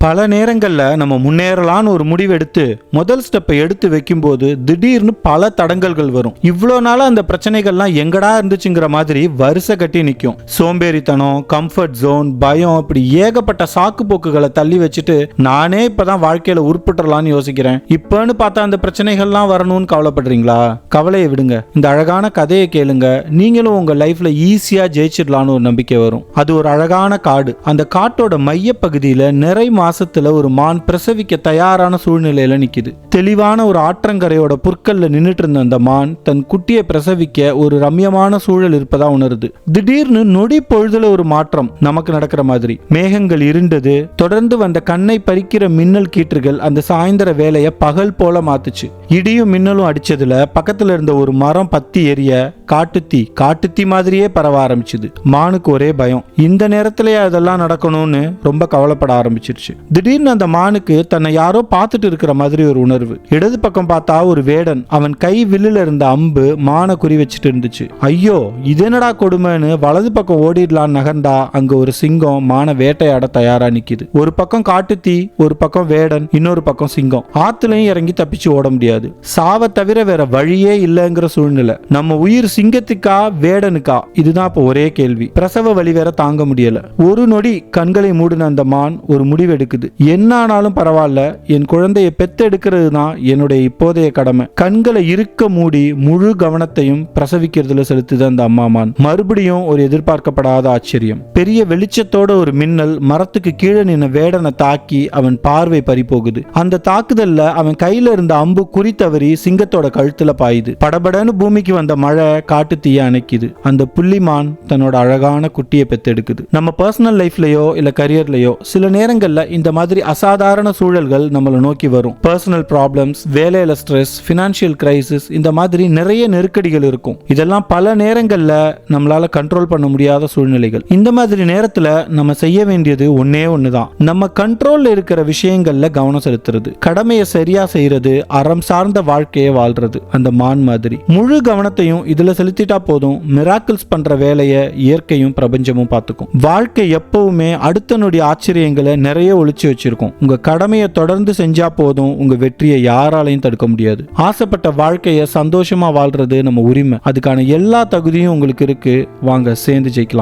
பல நேரங்கள்ல நம்ம முன்னேறலான்னு ஒரு முடிவு எடுத்து முதல் ஸ்டெப்பை எடுத்து வைக்கும்போது திடீர்னு பல தடங்கல்கள் வரும். இவ்வளோ நாளா அந்த பிரச்சனைகள்லாம் எங்கடா இருந்துச்சுங்கிற மாதிரி வரிசை கட்டி நிற்கும். சோம்பேறித்தனம், கம்ஃபர்ட் ஜோன், பயம், இப்படி ஏகப்பட்ட சாக்கு போக்குகளை தள்ளி வச்சுட்டு நானே இப்பதான் வாழ்க்கையில உருப்பிட்டுறலான்னு யோசிக்கிறேன். இப்பன்னு பார்த்தா அந்த பிரச்சனைகள்லாம் வரணும்னு கவலைப்படுறீங்களா? கவலையை விடுங்க. இந்த அழகான கதையை கேளுங்க. நீங்களும் உங்க லைஃப்ல ஈஸியா ஜெயிச்சிடலான்னு ஒரு நம்பிக்கை வரும். அது ஒரு அழகான காடு. அந்த காட்டோட மைய பகுதியில நிறை மாசத்துல ஒரு மான் பிரசவிக்க தயாரான சூழ்நிலையில நிக்குது. தெளிவான ஒரு ஆற்றங்கரையோட புற்கல்ல நின்னுட்டு இருந்த அந்த மான் தன் குட்டியை பிரசவிக்க ஒரு ரம்யமான சூழல் இருப்பதா உணருது. திடீர்னு நொடி பொழுதுல ஒரு மாற்றம் நமக்கு நடக்கிற மாதிரி. மேகங்கள் இருண்டது. தொடர்ந்து வந்த கண்ணை பறிக்கிற மின்னல் கீற்றுகள் அந்த சாயந்தர வேலைய பகல் போல மாத்துச்சு. இடியும் மின்னலும் அடிச்சதுல பக்கத்துல இருந்த ஒரு மரம் பத்தி எரிய காட்டுத்தீ மாதிரியே பரவ ஆரம்பிச்சுது. மானுக்கு ஒரே பயம். இந்த நேரத்திலேயே அதெல்லாம் நடக்கணும்னு ரொம்ப கவலைப்பட ஆரம்பிச்சிருச்சு. திடீர்னு அந்த மானுக்கு தன்னை யாரோ பார்த்துட்டு இருக்கிற மாதிரி ஒரு உணர்வு. இடது பக்கம் பார்த்தா ஒரு வேடன். அவன் கை வில்லுல இருந்த அம்பு மானை குறி வச்சுட்டு இருந்துச்சு. ஐயோ, இது என்னடா கொடுமைன்னு வலது பக்கம் ஓடிடலான்னு நகர்ந்தா அங்க ஒரு சிங்கம் மானை வேட்டையாட தயாரா நிக்குது. ஒரு பக்கம் காட்டுத்தீ, ஒரு பக்கம் வேடன், இன்னொரு பக்கம் சிங்கம். ஆத்துலயும் இறங்கி தப்பிச்சு ஓட முடியாது. சாவை தவிர வேற வழியே இல்லைங்கிற சூழ்நிலை. நம்ம உயிர் சிங்கத்துக்கா வேடனுக்கா? இதுதான் இப்ப ஒரே கேள்வி. பிரசவ வலி வேற தாங்க முடியல. ஒரு நொடி கண்களை மூடின அந்த மான் ஒரு முடிவு எடுக்குது. என்ன ஆனாலும் பரவாயில்ல, என் குழந்தையை பெத்தெடுக்கிறது தான் என்னுடைய இப்போதைய கடமை. கண்களை இருக்க மூடி முழு கவனத்தையும் பிரசவிக்கிறதுல செலுத்துது அந்த அம்மா மான். மறுபடியும் ஒரு எதிர்பார்க்கப்படாத ஆச்சரியம். பெரிய வெளிச்சத்தோட ஒரு மின்னல் மரத்துக்கு கீழே நின்ன வேடனை தாக்கி அவன் பார்வை பறி போகுது. அந்த தாக்குதல்ல அவன் கையில இருந்த அம்பு குறி தவறி சிங்கத்தோட கழுத்துல பாயுது. படபடன்னு பூமிக்கு வந்த மழை காட்டு தீய அணைக்குது. அந்த புள்ளிமான் தன்னோட அழகான குட்டியை பெத்தெடுக்குது. நம்ம பர்சனல் லைஃப்லயோ இல்ல கரியர்லயோ சில நேரங்கள்ல இந்த மாதிரி அசாதாரண சூழல்கள் நம்மளை நோக்கி வரும். பர்சனல் ப்ராப்ளம்ஸ், வேலையில ஸ்ட்ரெஸ், பினான்சியல் கிரைசிஸ், இந்த மாதிரி நிறைய நெருக்கடிகள் இருக்கும். இதெல்லாம் பல நேரங்கள்ல நம்மளால கண்ட்ரோல் பண்ண முடியாத சூழ்நிலைகள். இந்த மாதிரி நேரத்துல நம்ம செய்ய வேண்டியது ஒன்னே ஒண்ணுதான். நம்ம கண்ட்ரோல்ல இருக்கிற விஷயங்கள்ல கவனம் செலுத்துறது, கடமையை சரியா செய்யறது, அறம் சார்ந்த வாழ்க்கையை வாழ்றது. அந்த மான் மாதிரி முழு கவனத்தையும் இதுல செலுத்திட்டா போதும். மிராக்கிள்ஸ் பண்ற வேலையை இயற்கையும் பிரபஞ்சமும் பார்த்துக்கும். வாழ்க்கை எப்பவுமே அடுத்த நொடி ஆச்சரியங்களை நிறைய ஒளிச்சு வச்சிருக்கும். உங்க கடமையை தொடர்ந்து செஞ்சா போதும். உங்க வெற்றியை யாராலையும் தடுக்க முடியாது. ஆசைப்பட்ட வாழ்க்கையை சந்தோஷமா வாழ்றது நம்ம உரிமை. அதுக்கான எல்லா தகுதியும் உங்களுக்கு இருக்கு. வாங்க சேர்ந்து ஜெயிக்கலாம்.